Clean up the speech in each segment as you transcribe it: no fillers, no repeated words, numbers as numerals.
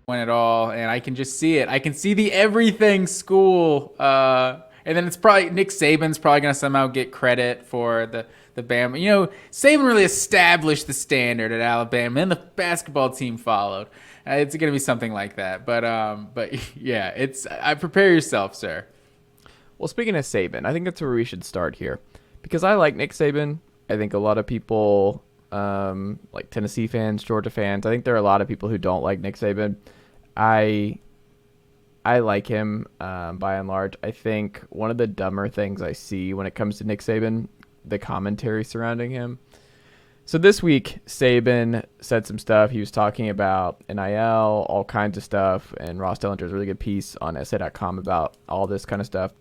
Win it all, and I can just see it. I can see the everything school, and then it's probably Nick Saban's probably going to somehow get credit for the Bama. You know, Saban really established the standard at Alabama, and the basketball team followed. It's going to be something like that. But yeah, I prepare yourself, sir. Well, speaking of Saban, I think that's where we should start here, because I like Nick Saban. I think a lot of people, like Tennessee fans, Georgia fans, I think there are a lot of people who don't like Nick Saban. I like him by and large. I think one of the dumber things I see when it comes to Nick Saban, the commentary surrounding him. So this week, Saban said some stuff. He was talking about NIL, all kinds of stuff, and Ross Dellinger's a really good piece on SA.com about all this kind of stuff.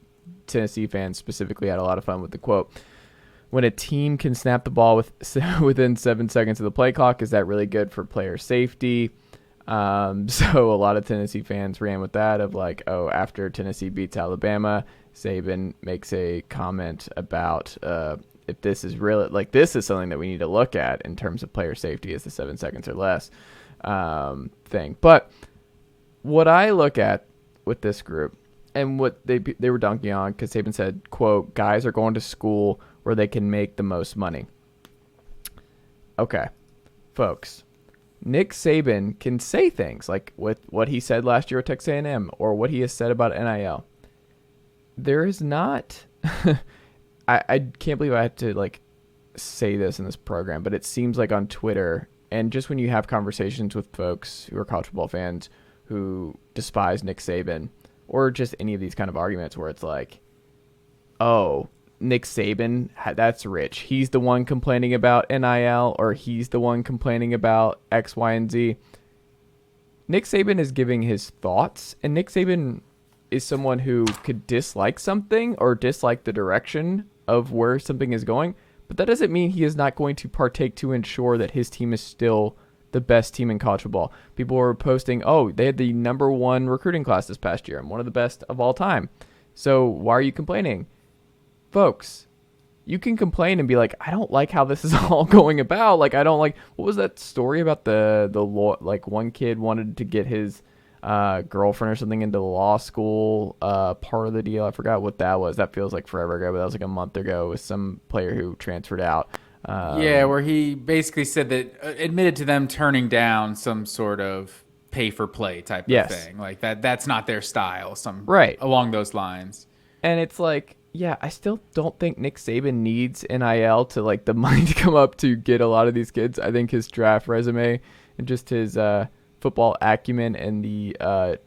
Tennessee fans specifically had a lot of fun with the quote. When a team can snap the ball within 7 seconds of the play clock, is that really good for player safety? So a lot of Tennessee fans ran with that of like, oh, after Tennessee beats Alabama, Saban makes a comment about if this is really, like, this is something that we need to look at in terms of player safety, is the 7 seconds or less thing. But what I look at with this group and what they were dunking on, because Saban said, quote, guys are going to school where they can make the most money. Okay, folks. Nick Saban can say things like with what he said last year at Texas A&M or what he has said about NIL. There is not I can't believe I had to like say this in this program, but it seems like on Twitter and just when you have conversations with folks who are college football fans who despise Nick Saban or just any of these kind of arguments where it's like, oh, Nick Saban, that's rich. He's the one complaining about NIL, or he's the one complaining about X, Y, and Z. Nick Saban is giving his thoughts, and Nick Saban is someone who could dislike something or dislike the direction of where something is going, but that doesn't mean he is not going to partake to ensure that his team is still the best team in college football. People were posting, oh, they had the number 1 recruiting class this past year and one of the best of all time. So why are you complaining? Folks, you can complain and be like, I don't like how this is all going about. Like, I don't like, what was that story about the law? Like one kid wanted to get his girlfriend or something into law school, part of the deal. I forgot what that was. That feels like forever ago, but that was like a month ago with some player who transferred out. Yeah, where he basically said that, admitted to them turning down some sort of pay for play type of thing. Like that's not their style. Right. Along those lines. And it's like, yeah, I still don't think Nick Saban needs NIL to like the money to come up to get a lot of these kids. I think his draft resume and just his football acumen and the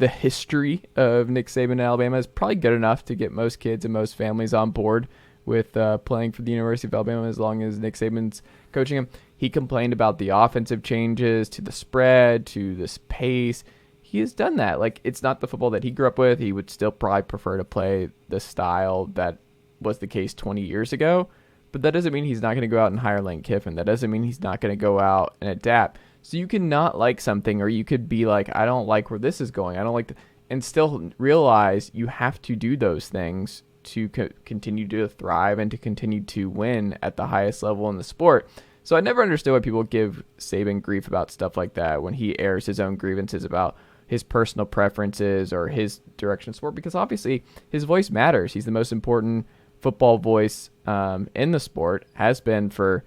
history of Nick Saban in Alabama is probably good enough to get most kids and most families on board with playing for the University of Alabama as long as Nick Saban's coaching him. He complained about the offensive changes to the spread, to this pace. He has done that. Like, it's not the football that he grew up with. He would still probably prefer to play the style that was the case 20 years ago. But that doesn't mean he's not going to go out and hire Lane Kiffin. That doesn't mean he's not going to go out and adapt. So you can not like something, or you could be like, I don't like where this is going. I don't like and still realize you have to do those things to continue to thrive and to continue to win at the highest level in the sport. So I never understood why people give Saban grief about stuff like that when he airs his own grievances about his personal preferences or his direction of sport, because obviously his voice matters. He's the most important football voice in the sport, has been for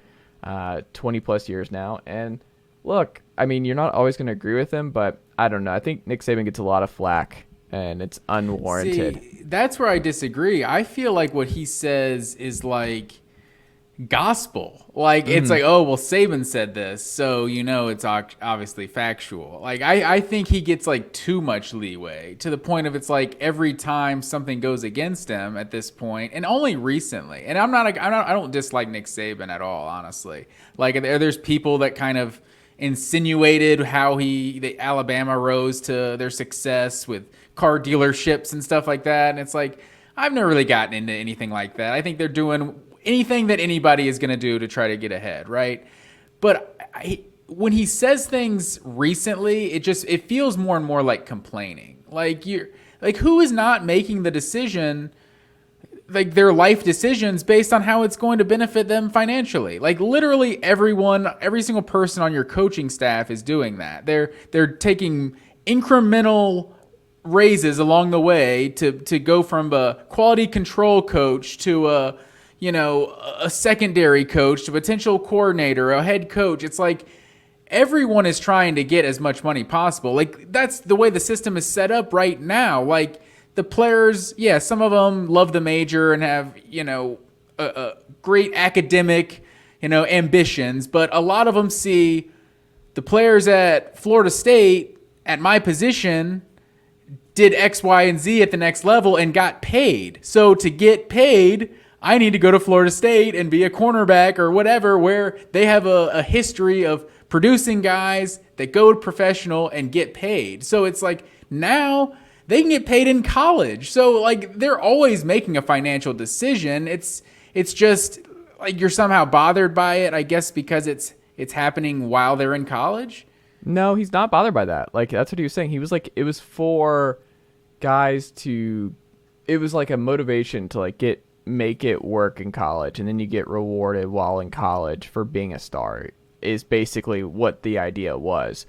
20 plus years now. And look, I mean, you're not always going to agree with him, but I don't know. I think Nick Saban gets a lot of flack and it's unwarranted. See, that's where I disagree. I feel like what he says is like gospel. Like, it's like, oh, well, Saban said this, so it's obviously factual. Like, I think he gets like too much leeway to the point of it's like every time something goes against him at this point, and only recently. And I don't dislike Nick Saban at all, honestly. Like, there's people that kind of insinuated how the Alabama rose to their success with car dealerships and stuff like that, and it's like, I've never really gotten into anything like that. I think they're doing anything that anybody is going to do to try to get ahead, right? But when he says things recently, it feels more and more like complaining. Like, who is not making the decision like their life decisions based on how it's going to benefit them financially. Like literally every single person on your coaching staff is doing that. They're taking incremental raises along the way to go from a quality control coach to a secondary coach to a potential coordinator, a head coach. It's like everyone is trying to get as much money possible. Like that's the way the system is set up right now. Like the players, yeah, some of them love the major and have, a great academic, ambitions, but a lot of them see the players at Florida State at my position did X, Y, and Z at the next level and got paid. So to get paid, I need to go to Florida State and be a cornerback or whatever, where they have a history of producing guys that go professional and get paid. So it's like now they can get paid in college. So like they're always making a financial decision. It's just like you're somehow bothered by it, I guess, because it's happening while they're in college. No, he's not bothered by that. Like that's what he was saying. He was like, it was for guys it was like a motivation to like make it work in college, and then you get rewarded while in college for being a star, is basically what the idea was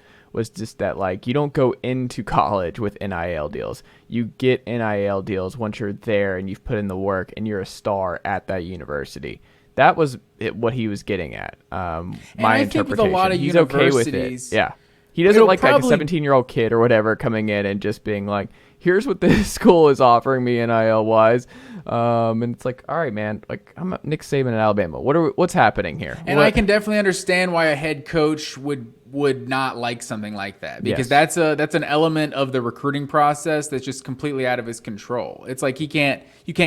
just that like you don't go into college with NIL deals. You get NIL deals once you're there and you've put in the work and you're a star at that university. That was what he was getting at. My interpretation. With a lot of he's okay with it. Yeah. He doesn't like a 17-year-old kid or whatever coming in and just being like, here's what this school is offering me NIL wise. And it's like, all right, man, like I'm Nick Saban in Alabama. What's happening here? And I can definitely understand why a head coach would not like something like that, because that's an element of the recruiting process that's just completely out of his control. It's like you can't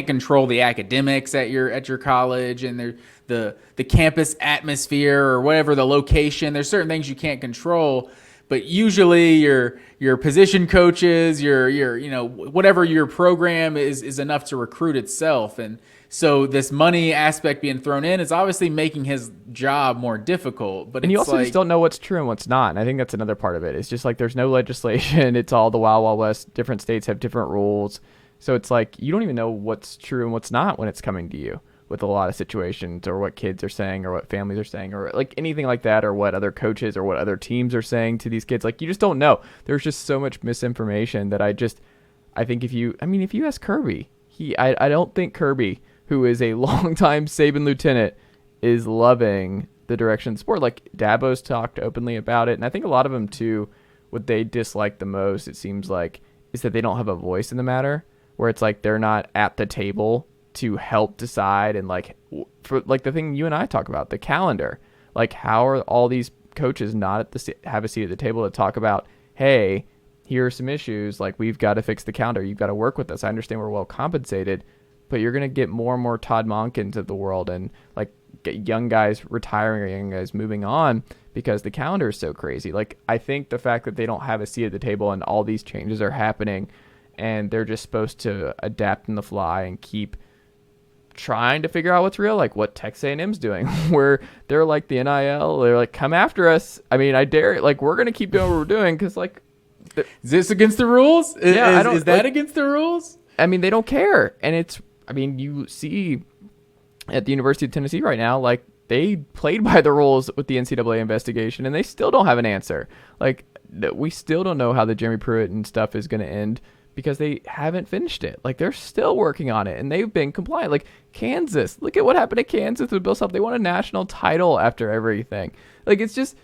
control the academics at your college and the campus atmosphere or whatever the location. There's certain things you can't control. But usually your position coaches, your whatever your program is enough to recruit itself. And so this money aspect being thrown in is obviously making his job more difficult. But you also just don't know what's true and what's not. And I think that's another part of it. It's just like there's no legislation. It's all the Wild Wild West. Different states have different rules. So it's like you don't even know what's true and what's not when it's coming to you with a lot of situations, or what kids are saying, or what families are saying, or like anything like that, or what other coaches or what other teams are saying to these kids. Like you just don't know. There's just so much misinformation that I think if you ask Kirby, I don't think Kirby, who is a longtime Saban lieutenant, is loving the direction of the sport. Like Dabo's talked openly about it, and I think a lot of them too, what they dislike the most, it seems like, is that they don't have a voice in the matter, where it's like they're not at the table to help decide. And like for like the thing you and I talk about, the calendar, like how are all these coaches not have a seat at the table to talk about, hey, here are some issues, like we've got to fix the calendar, you've got to work with us. I understand we're well compensated, but you're going to get more and more Todd Monkins of the world and like get young guys retiring, young guys moving on because the calendar is so crazy. Like I think the fact that they don't have a seat at the table and all these changes are happening and they're just supposed to adapt in the fly and keep trying to figure out what's real, like what Texas A&M's doing, where they're like the NIL, they're like, come after us. I mean, I dare, like we're gonna keep doing what we're doing because like, is this against the rules? Is that against the rules? I mean, they don't care, and it's. I mean, you see at the University of Tennessee right now, like they played by the rules with the NCAA investigation, and they still don't have an answer. Like we still don't know how the Jeremy Pruitt and stuff is going to end, because they haven't finished it. Like they're still working on it and they've been compliant. Like Kansas, look at what happened to Kansas with Bill Self. They won a national title after everything. Like it's just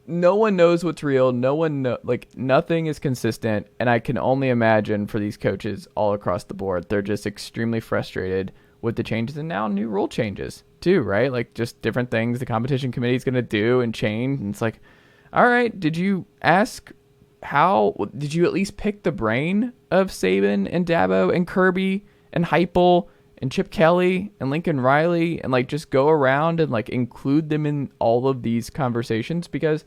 no one knows what's real. Nothing is consistent. And I can only imagine for these coaches all across the board, they're just extremely frustrated with the changes and now new rule changes too, right? Like just different things the competition committee is going to do and change. And it's like, all right, did you ask did you at least pick the brain of Saban and Dabo and Kirby and Heupel and Chip Kelly and Lincoln Riley and like just go around and like include them in all of these conversations? Because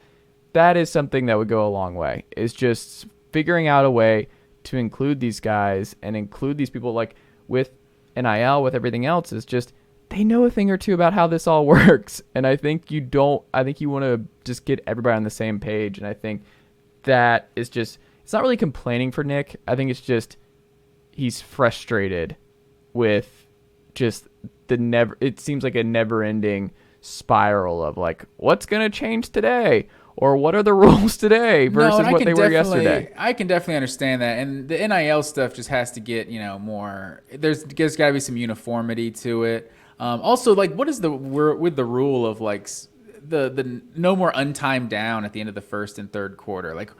that is something that would go a long way, is just figuring out a way to include these guys and include these people. Like with NIL, with everything else, is just they know a thing or two about how this all works. And I think you want to just get everybody on the same page. And I think that is just, it's not really complaining for Nick. I think it's just he's frustrated with just it seems like a never-ending spiral of like, what's going to change today? Or what are the rules today versus what they were yesterday? I can definitely understand that. And the NIL stuff just has to get, more. There's got to be some uniformity to it. Also, like, what is with the rule of like the no more untimed down at the end of the first and third quarter? Like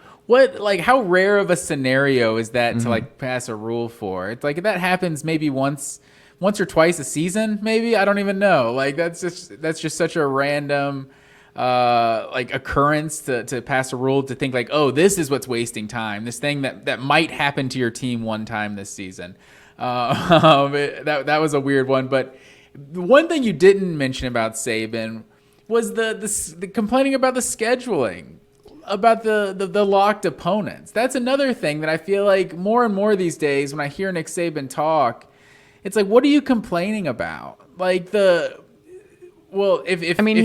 how rare of a scenario is that to like pass a rule for? It's like that happens maybe once or twice a season, maybe. I don't even know. Like that's just such a random like occurrence to pass a rule to think like, oh, this is what's wasting time. This thing that might happen to your team one time this season. That was a weird one. But the one thing you didn't mention about Saban was the complaining about the scheduling, about the locked opponents. That's another thing that I feel like more and more these days when I hear Nick Saban talk, it's like, what are you complaining about? Like he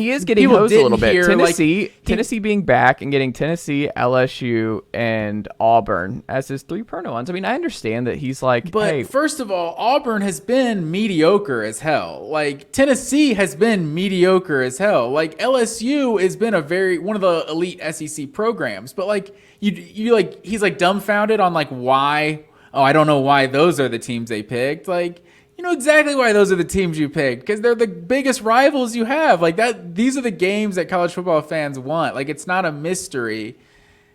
is getting hosed a little bit. Tennessee being back and getting Tennessee, LSU, and Auburn as his 3 permanent ones. I mean, I understand that he's like, but hey, first of all, Auburn has been mediocre as hell. Like Tennessee has been mediocre as hell. Like LSU has been one of the elite SEC programs. But like he's like dumbfounded on like why. Oh, I don't know why those are the teams they picked. Like, you know exactly why those are the teams you picked, because they're the biggest rivals you have. Like that, these are the games that college football fans want. Like it's not a mystery,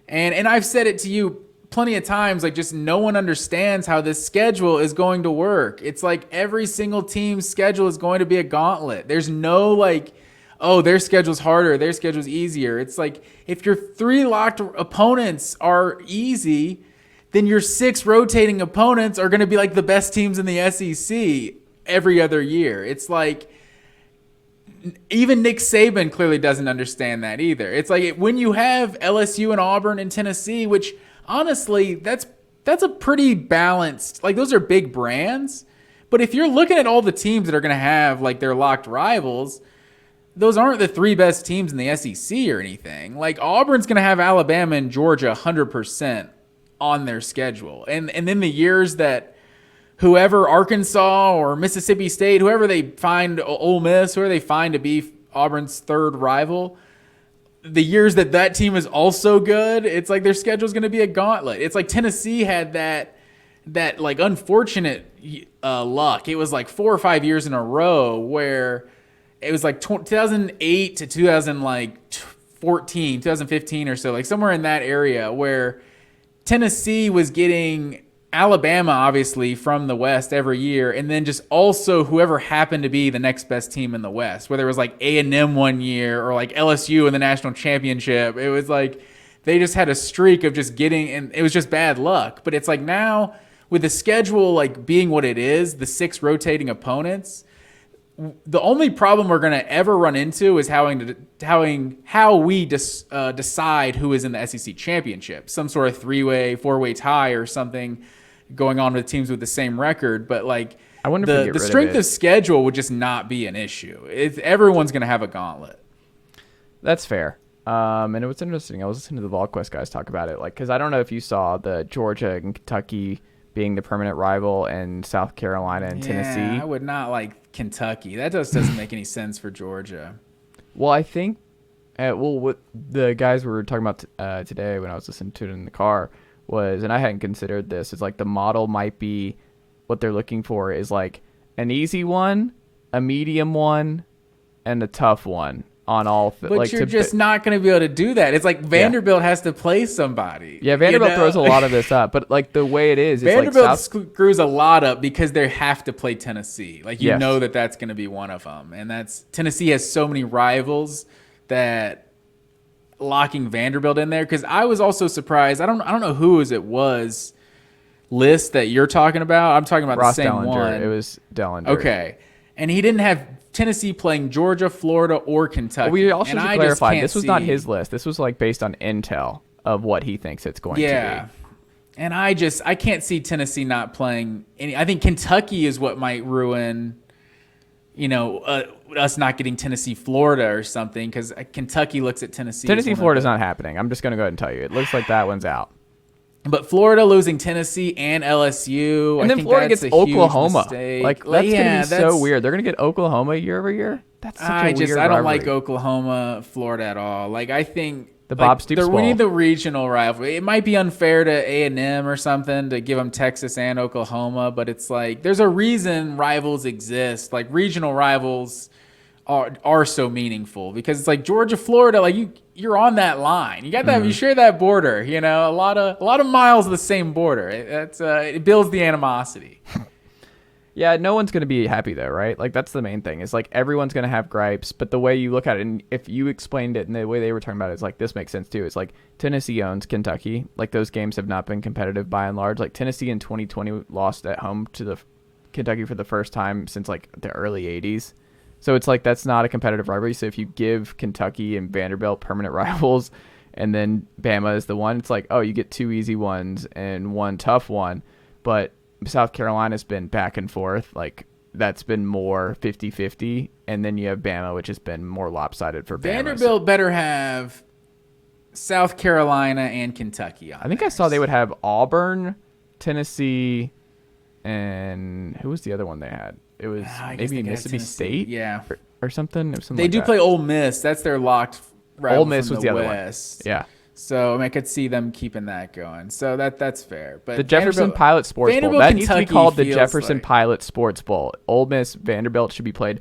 and I've said it to you plenty of times. Like just no one understands how this schedule is going to work. It's like every single team's schedule is going to be a gauntlet. There's no like, oh, their schedule's harder, their schedule's easier. It's like if your 3 locked opponents are easy, then your 6 rotating opponents are going to be like the best teams in the SEC every other year. It's like even Nick Saban clearly doesn't understand that either. It's like when you have LSU and Auburn and Tennessee, which honestly, that's a pretty balanced, like those are big brands. But if you're looking at all the teams that are going to have like their locked rivals, those aren't the 3 best teams in the SEC or anything. Like Auburn's going to have Alabama and Georgia 100% on their schedule. And then the years that whoever, Arkansas or Mississippi State, whoever they find, Ole Miss, whoever they find to be Auburn's 3rd rival, the years that team is also good, it's like their schedule is going to be a gauntlet. It's like Tennessee had that like unfortunate luck. It was like 4 or 5 years in a row where it was like 2008 to 2014, 2015 or so, like somewhere in that area where Tennessee was getting Alabama, obviously, from the West every year, and then just also whoever happened to be the next best team in the West, whether it was like A&M one year or like LSU in the national championship. It was like they just had a streak of just getting, and it was just bad luck. But it's like now with the schedule like being what it is, the 6 rotating opponents, the only problem we're going to ever run into is how we decide who is in the SEC championship. Some sort of 3-way, 4-way tie or something going on with teams with the same record. But like I wonder if the strength of schedule would just not be an issue. Everyone's going to have a gauntlet. That's fair. And it was interesting. I was listening to the VolQuest guys talk about it, like because I don't know if you saw the Georgia and Kentucky being the permanent rival, and South Carolina and Tennessee. I would not like Kentucky. That just doesn't make any sense for Georgia. Well, I think, what the guys were talking about today when I was listening to it in the car was, and I hadn't considered this, is like the model might be what they're looking for is like an easy one, a medium one, and a tough one. On all, but like you're just not going to be able to do that. It's like Vanderbilt has to play somebody. Yeah, Vanderbilt throws a lot of this up, but like the way it is, Vanderbilt like screws a lot up because they have to play Tennessee. Like you know that's going to be one of them, and that's Tennessee has so many rivals that locking Vanderbilt in there. Because I was also surprised. I don't know whose it was list that you're talking about. I'm talking about Ross the same Dellinger. one. It was Dellinger. Okay, and he didn't have Tennessee playing Georgia, Florida, or Kentucky. Well, we also should clarify, this was not his list. This was like based on intel of what he thinks it's going to be. And I can't see Tennessee not playing any. I think Kentucky is what might ruin, us not getting Tennessee, Florida or something, because Kentucky looks at Tennessee. Florida's not happening. I'm just going to go ahead and tell you. It looks like that one's out. But Florida losing Tennessee and LSU, And I then think Florida that's gets a huge Oklahoma. mistake. Like, that's Yeah, going to be so weird. They're going to get Oklahoma year over year? That's such a weird I don't rivalry. like Oklahoma, Florida at all. Like, I think The Bob Stoops we Bowl. need the regional rivalry. It might be unfair to A&M or something to give them Texas and Oklahoma, but it's like there's a reason rivals exist. Like regional rivals are so meaningful because it's like Georgia, Florida. Like you're on that line. You got that. You share that border. You know, a lot of miles of the same border. It builds the animosity. Yeah, no one's going to be happy though, right? Like that's the main thing. Is like everyone's going to have gripes, but the way you look at it, and if you explained it and the way they were talking about it, is like this makes sense too. It's like Tennessee owns Kentucky. Like those games have not been competitive by and large. Like Tennessee in 2020 lost at home to the Kentucky for the first time since like the early 80s. So it's like that's not a competitive rivalry. So if you give Kentucky and Vanderbilt permanent rivals, and then Bama is the one, it's like, oh, you get two easy ones and one tough one, but South Carolina's been back and forth. Like, that's been more 50-50. And then you have Bama, which has been more lopsided for Bama. Vanderbilt better have South Carolina and Kentucky on I think theirs. I saw they would have Auburn, Tennessee, and who was the other one they had? It was maybe Mississippi State? Yeah. Or something? They do play Ole Miss. That's their locked rival Ole Miss from was the other West. one. Yeah. So I could see them keeping that going. So that's fair. But the Jefferson Pilot Sports Bowl. That needs to be called the Jefferson Pilot Sports Bowl. Ole Miss, Vanderbilt should be played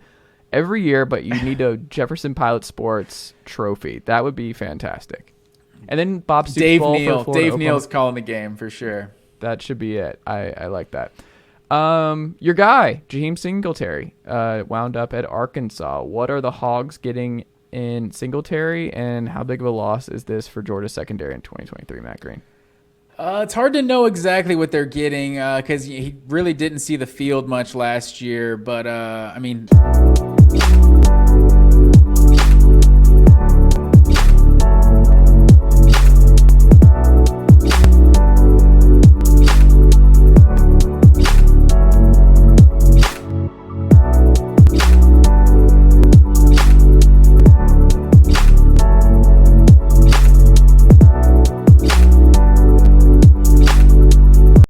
every year, but you need a Jefferson Pilot Sports trophy. That would be fantastic. And then Bob Stoops Bowl for Florida, Dave Neal's calling the game for sure. That should be it. I like that. Your guy, Jaheim Singletary, wound up at Arkansas. What are the Hogs getting in Singletary, and how big of a loss is this for Georgia's secondary in 2023, Matt Green? It's hard to know exactly what they're getting because he really didn't see the field much last year. But, I mean...